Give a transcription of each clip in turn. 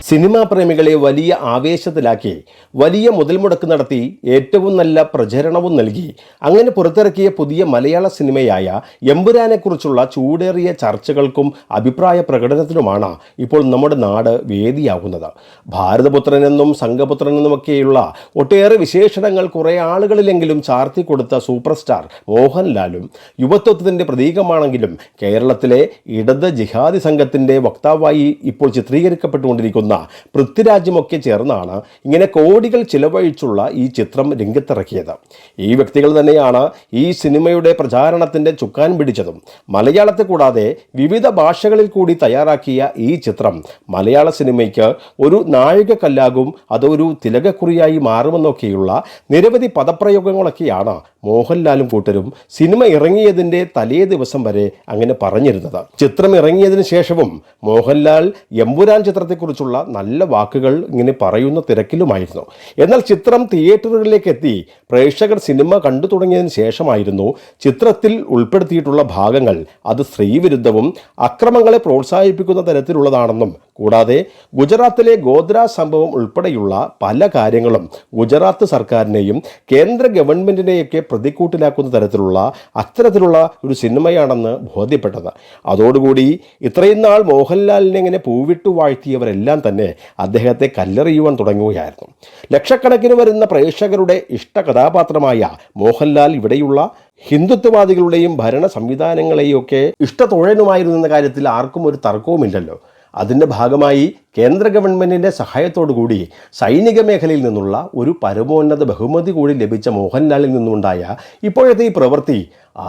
Cinema പ്രേമികളെ വലിയ ആവേശത്തിലാക്കി വലിയ മുതൽ മുടക്ക് നടത്തി ഏറ്റവും നല്ല പ്രചരണവും നൽകി അങ്ങനെ പുറത്തിറക്കിയ പുതിയ മലയാള സിനിമയായ എമ്പുരാനെക്കുറിച്ചുള്ള ചൂടേറിയ ചർച്ചകൾക്കും അഭിപ്രായ പ്രകടനത്തിനുമാണ് ഇപ്പോൾ നമ്മുടെ നാട് വേദിയാകുന്നത്. ഭാരതപുത്രനെന്നും സംഘപുത്രനെന്നുമൊക്കെയുള്ള ഒട്ടേറെ വിശേഷണങ്ങൾ കുറേ ആളുകളിലെങ്കിലും ചാർത്തി കൊടുത്ത സൂപ്പർ സ്റ്റാർ മോഹൻലാലും യുവത്വത്തിൻ്റെ പ്രതീകമാണെങ്കിലും കേരളത്തിലെ ഇടത് ജിഹാദി സംഘത്തിൻ്റെ വക്താവായി ഇപ്പോൾ ചിത്രീകരിക്കപ്പെട്ടുകൊണ്ടിരിക്കുന്ന പൃഥ്വിരാജുമൊക്കെ ചേർന്നാണ് ഇങ്ങനെ കോടികൾ ചിലവഴിച്ചുള്ള ഈ ചിത്രം രംഗത്തിറക്കിയത്. ഈ വ്യക്തികൾ തന്നെയാണ് ഈ സിനിമയുടെ പ്രചാരണത്തിൻ്റെ ചുക്കാൻ പിടിച്ചതും. മലയാളത്തെ കൂടാതെ വിവിധ ഭാഷകളിൽ കൂടി തയ്യാറാക്കിയ ഈ ചിത്രം മലയാള സിനിമയ്ക്ക് ഒരു നാഴികക്കല്ലാകും, അതൊരു തിലകക്കുറിയായി മാറുമെന്നൊക്കെയുള്ള നിരവധി പദപ്രയോഗങ്ങളൊക്കെയാണ് മോഹൻലാലും കൂട്ടരും സിനിമ ഇറങ്ങിയതിൻ്റെ തലേ ദിവസം വരെ അങ്ങനെ പറഞ്ഞിരുന്നത്. ചിത്രം ഇറങ്ങിയതിന് ശേഷവും മോഹൻലാൽ എമ്പുരാൻ ചിത്രത്തെക്കുറിച്ചുള്ള നല്ല വാക്കുകൾ ഇങ്ങനെ പറയുന്ന തിരക്കിലുമായിരുന്നു. എന്നാൽ ചിത്രം തിയേറ്ററുകളിലേക്ക് എത്തി പ്രേക്ഷകർ സിനിമ കണ്ടു തുടങ്ങിയതിന് ശേഷമായിരുന്നു ചിത്രത്തിൽ ഉൾപ്പെടുത്തിയിട്ടുള്ള ഭാഗങ്ങൾ അത് സ്ത്രീവിരുദ്ധവും അക്രമങ്ങളെ പ്രോത്സാഹിപ്പിക്കുന്ന തരത്തിലുള്ളതാണെന്നും കൂടാതെ ഗുജറാത്തിലെ ഗോദ്ര സംഭവം ഉൾപ്പെടെയുള്ള പല കാര്യങ്ങളും ഗുജറാത്ത് സർക്കാരിനെയും കേന്ദ്ര ഗവൺമെൻറ്റിനെയൊക്കെ പ്രതിക്കൂട്ടിലാക്കുന്ന തരത്തിലുള്ള അത്തരത്തിലുള്ള ഒരു സിനിമയാണെന്ന് ബോധ്യപ്പെട്ടത്. അതോടുകൂടി ഇത്രയും നാൾ മോഹൻലാലിനെ ഇങ്ങനെ പൂവിട്ടു വാഴ്ത്തിയവരെല്ലാം തന്നെ അദ്ദേഹത്തെ കല്ലെറിയുവാൻ തുടങ്ങുകയായിരുന്നു. ലക്ഷക്കണക്കിന് വരുന്ന പ്രേക്ഷകരുടെ ഇഷ്ട കഥാപാത്രമായ മോഹൻലാൽ ഇവിടെയുള്ള ഹിന്ദുത്വവാദികളുടെയും ഭരണ സംവിധാനങ്ങളെയും ഒക്കെ ഇഷ്ടത്തോഴനുമായിരുന്ന കാര്യത്തിൽ ആർക്കും ഒരു തർക്കവുമില്ലല്ലോ. അതിൻ്റെ ഭാഗമായി കേന്ദ്ര ഗവൺമെൻറ്റിൻ്റെ സഹായത്തോടുകൂടി സൈനിക മേഖലയിൽ നിന്നുള്ള ഒരു പരമോന്നത ബഹുമതി കൂടി ലഭിച്ച മോഹൻലാലിൽ നിന്നുണ്ടായ ഇപ്പോഴത്തെ ഈ പ്രവൃത്തി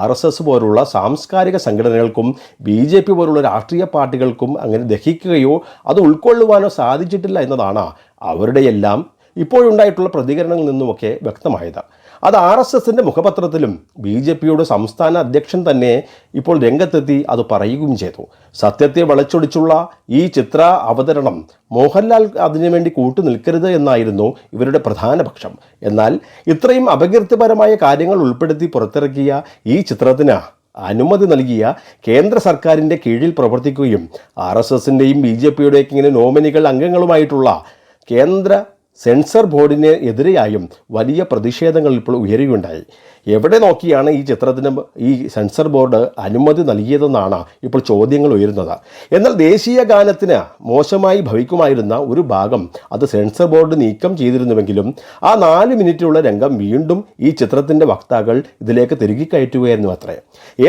RSS പോലുള്ള സാംസ്കാരിക സംഘടനകൾക്കും BJP പോലുള്ള രാഷ്ട്രീയ പാർട്ടികൾക്കും അങ്ങനെ ദഹിക്കുകയോ അത് ഉൾക്കൊള്ളുവാനോ സാധിച്ചിട്ടില്ല എന്നതാണ് അവരുടെയെല്ലാം ഇപ്പോഴുണ്ടായിട്ടുള്ള പ്രതികരണങ്ങളിൽ നിന്നുമൊക്കെ വ്യക്തമായത്. അത് RSSൻ്റെ മുഖപത്രത്തിലും BJPയുടെ സംസ്ഥാന അധ്യക്ഷൻ തന്നെ ഇപ്പോൾ രംഗത്തെത്തി അത് പറയുകയും ചെയ്തു. സത്യത്തെ വളച്ചൊടിച്ചുള്ള ഈ ചിത്ര അവതരണം മോഹൻലാൽ അതിനുവേണ്ടി കൂട്ടുനിൽക്കരുത് എന്നായിരുന്നു ഇവരുടെ പ്രധാന പക്ഷം. എന്നാൽ ഇത്രയും അപകീർത്തിപരമായ കാര്യങ്ങൾ ഉൾപ്പെടുത്തി പുറത്തിറക്കിയ ഈ ചിത്രത്തിന് അനുമതി നൽകിയ കേന്ദ്ര സർക്കാരിൻ്റെ കീഴിൽ പ്രവർത്തിക്കുകയും RSSൻ്റെയും BJPയുടെയൊക്കെ ഇങ്ങനെ നോമിനികൾ അംഗങ്ങളുമായിട്ടുള്ള കേന്ദ്ര സെൻസർ ബോർഡിന് എതിരെയായും വലിയ പ്രതിഷേധങ്ങൾ ഇപ്പോൾ ഉയരുകയുണ്ടായി. എവിടെ നോക്കിയാണ് ഈ ചിത്രത്തിന് ഈ സെൻസർ ബോർഡ് അനുമതി നൽകിയതെന്നാണ് ഇപ്പോൾ ചോദ്യങ്ങൾ ഉയരുന്നത്. എന്നാൽ ദേശീയ ഗാനത്തിന് മോശമായി ഭവിക്കുമായിരുന്ന ഒരു ഭാഗം അത് സെൻസർ ബോർഡ് നീക്കം ചെയ്തിരുന്നുവെങ്കിലും ആ 4 മിനിറ്റുള്ള രംഗം വീണ്ടും ഈ ചിത്രത്തിൻ്റെ വക്താക്കൾ ഇതിലേക്ക് തിരികെ കയറ്റുകയായിരുന്നു അത്രേ.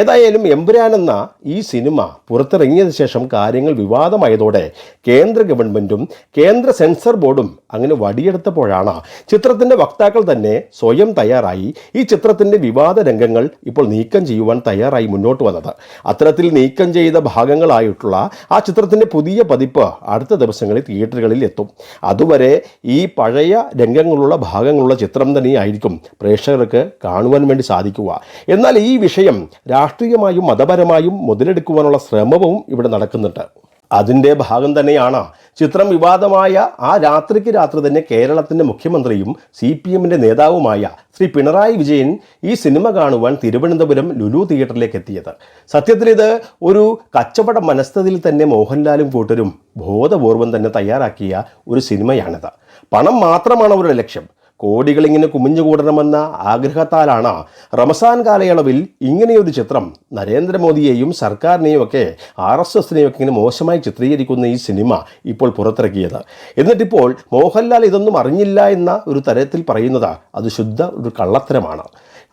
ഏതായാലും എമ്പുരാൻ എന്ന ഈ സിനിമ പുറത്തിറങ്ങിയതിനു ശേഷം കാര്യങ്ങൾ വിവാദമായതോടെ കേന്ദ്ര ഗവൺമെൻറ്റും കേന്ദ്ര സെൻസർ ബോർഡും അങ്ങനെ വടിയെടുത്തപ്പോഴാണ് ചിത്രത്തിൻ്റെ വക്താക്കൾ തന്നെ സ്വയം തയ്യാറായി ഈ ചിത്രത്തിൻ്റെ വിവാദ രംഗങ്ങൾ ഇപ്പോൾ നീക്കം ചെയ്യുവാൻ തയ്യാറായി മുന്നോട്ട് വന്നത്. അത്തരത്തിൽ നീക്കം ചെയ്ത ഭാഗങ്ങളായിട്ടുള്ള ആ ചിത്രത്തിൻ്റെ പുതിയ പതിപ്പ് അടുത്ത ദിവസങ്ങളിൽ തിയേറ്ററുകളിൽ എത്തും. അതുവരെ ഈ പഴയ രംഗങ്ങളുള്ള ഭാഗങ്ങളുള്ള ചിത്രം തന്നെയായിരിക്കും പ്രേക്ഷകർക്ക് കാണുവാൻ വേണ്ടി സാധിക്കുക. എന്നാൽ ഈ വിഷയം രാഷ്ട്രീയമായും മതപരമായും മുതലെടുക്കുവാനുള്ള ശ്രമവും ഇവിടെ നടക്കുന്നുണ്ട്. അതിൻ്റെ ഭാഗം തന്നെയാണ് ചിത്രം വിവാദമായ ആ രാത്രിക്ക് രാത്രി തന്നെ കേരളത്തിൻ്റെ മുഖ്യമന്ത്രിയും CPMൻ്റെ നേതാവുമായ ശ്രീ പിണറായി വിജയൻ ഈ സിനിമ കാണുവാൻ തിരുവനന്തപുരം ലുലു തിയേറ്ററിലേക്ക് എത്തിയത്. സത്യത്തിൽ ഇത് ഒരു കച്ചവട മനസ്ഥിതിയിൽ തന്നെ മോഹൻലാലും കൂട്ടരും ബോധപൂർവം തന്നെ തയ്യാറാക്കിയ ഒരു സിനിമയാണിത്. പണം മാത്രമാണ് അവരുടെ ലക്ഷ്യം. കോടികളിങ്ങനെ കുമിഞ്ഞുകൂടണമെന്ന ആഗ്രഹത്താലാണ് റമസാൻ കാലയളവിൽ ഇങ്ങനെയൊരു ചിത്രം നരേന്ദ്രമോദിയെയും സർക്കാരിനെയും ഒക്കെ RSSനെയും ഒക്കെ ഇങ്ങനെ മോശമായി ചിത്രീകരിക്കുന്ന ഈ സിനിമ ഇപ്പോൾ പുറത്തിറക്കിയത്. എന്നിട്ടിപ്പോൾ മോഹൻലാൽ ഇതൊന്നും അറിഞ്ഞില്ല എന്ന ഒരു തരത്തിൽ പറയുന്നത് അത് ശുദ്ധ ഒരു കള്ളത്തരമാണ്.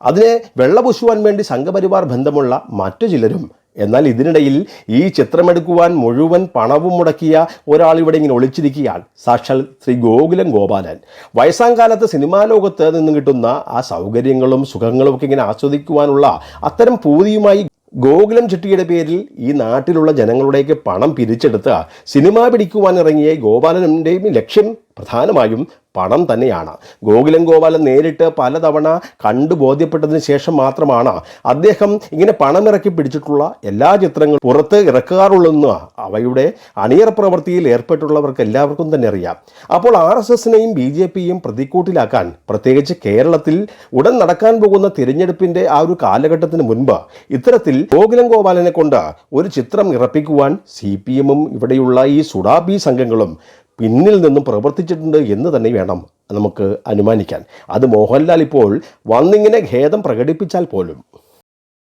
അതിനെ വെള്ളപൂശുവാൻ വേണ്ടി സംഘപരിവാർ ബന്ധമുള്ള മറ്റു ചിലരും, എന്നാൽ ഇതിനിടയിൽ ഈ ചിത്രമെടുക്കുവാൻ മുഴുവൻ പണവും മുടക്കിയ ഒരാൾ ഇവിടെ ഇങ്ങനെ ഒളിച്ചിരിക്കുകയാണ്. സാക്ഷാൽ ശ്രീ ഗോകുലം ഗോപാലൻ. വയസ്സാം കാലത്ത് സിനിമാ ലോകത്ത് നിന്നും കിട്ടുന്ന ആ സൗകര്യങ്ങളും സുഖങ്ങളും ഒക്കെ ഇങ്ങനെ ആസ്വദിക്കുവാനുള്ള അത്തരം പൂതിയുമായി ഗോകുലം ചിട്ടിയുടെ പേരിൽ ഈ നാട്ടിലുള്ള ജനങ്ങളുടെയൊക്കെ പണം പിരിച്ചെടുത്ത് സിനിമ പിടിക്കുവാൻ ഇറങ്ങിയ ഗോപാലൻ്റെയും ലക്ഷ്യം പ്രധാനമായും പണം തന്നെയാണ്. ഗോകുലം ഗോപാലൻ നേരിട്ട് പലതവണ കണ്ടു ബോധ്യപ്പെട്ടതിന് ശേഷം മാത്രമാണ് അദ്ദേഹം ഇങ്ങനെ പണമിറക്കി പിടിച്ചിട്ടുള്ള എല്ലാ ചിത്രങ്ങളും പുറത്ത് ഇറക്കാറുള്ളതെന്ന് അവയുടെ അണിയറ പ്രവൃത്തിയിൽ ഏർപ്പെട്ടുള്ളവർക്ക് എല്ലാവർക്കും തന്നെ അറിയാം. അപ്പോൾ RSSനെയും BJPയും പ്രതിക്കൂട്ടിലാക്കാൻ, പ്രത്യേകിച്ച് കേരളത്തിൽ ഉടൻ നടക്കാൻ പോകുന്ന തിരഞ്ഞെടുപ്പിൻ്റെ ആ ഒരു കാലഘട്ടത്തിന് മുൻപ് ഇത്തരത്തിൽ ഗോകുലം ഗോപാലനെ കൊണ്ട് ഒരു ചിത്രം ഇറപ്പിക്കുവാൻ CPMും ഇവിടെയുള്ള ഈ സുഡാബി സംഘങ്ങളും പിന്നിൽ നിന്നും പ്രവർത്തിച്ചിട്ടുണ്ട് എന്ന് തന്നെ വേണം നമുക്ക് അനുമാനിക്കാൻ. അത് മോഹൻലാൽ ഇപ്പോൾ വന്നിങ്ങനെ ഖേദം പ്രകടിപ്പിച്ചാൽ പോലും